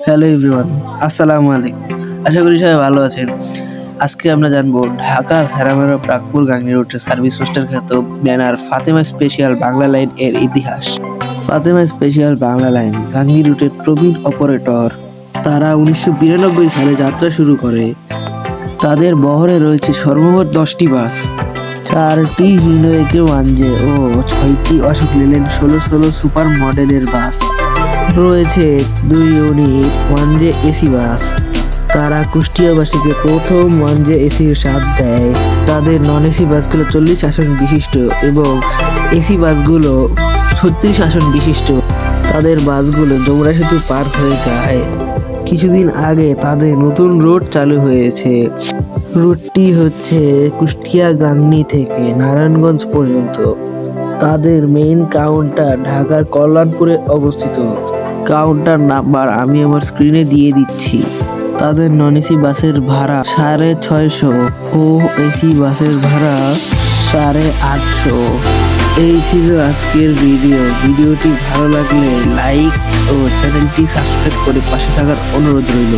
Hello everyone, আসসালামু আলাইকুম। আশা করি সবাই ভালো আছেন। আজকে আমরা জানবো ঢাকা ভেড়ামারা প্রাকপুর গাংনী রুটের সার্ভিস পোস্টার খ্যাত banner Fatema special Bangla line এর ইতিহাস। ফাতেমা স্পেশাল বাংলা লাইন গাংনী রুটের প্রবীণ অপারেটর। তারা 1992 সালে যাত্রা শুরু করে। তাদের বহরে রয়েছে সর্বমোট 10টি বাস, 4টি হিনোয়েকে ওয়ানজে ও 6টি অশোক লেল্যান্ড 1616 সুপার মডেলের বাস। রয়েছে 2 ইউনিট ওয়ানজে এসি বাস। তারা কুষ্টিয়াবাসীকে প্রথম ওয়ানজে এসির স্বাদ দেয়। তাদের নন এসি বাসগুলো 40 আসন বিশিষ্ট এবং এসি বাসগুলো 36 আসন বিশিষ্ট। তাদের বাসগুলো যমুনা সেতু পার হয়ে যায়। কিছুদিন আগে তাদের নতুন রুট চালু হয়েছে। রুটটি হচ্ছে কুষ্টিয়া গাংনী থেকে নারায়ণগঞ্জ পর্যন্ত। তাদের মেইন কাউন্টার ঢাকার কল্যাণপুরে অবস্থিত। কাউন্টার নাম্বার আমি আমার স্ক্রিনে দিয়ে দিচ্ছি। তাদের নন এসি বাসের ভাড়া 650 ও এসি বাসের ভাড়া 850। এই ছিল আজকের ভিডিওটি ভালো লাগলে লাইক ও চ্যানেলটি সাবস্ক্রাইব করে পাশে থাকার অনুরোধ রইল।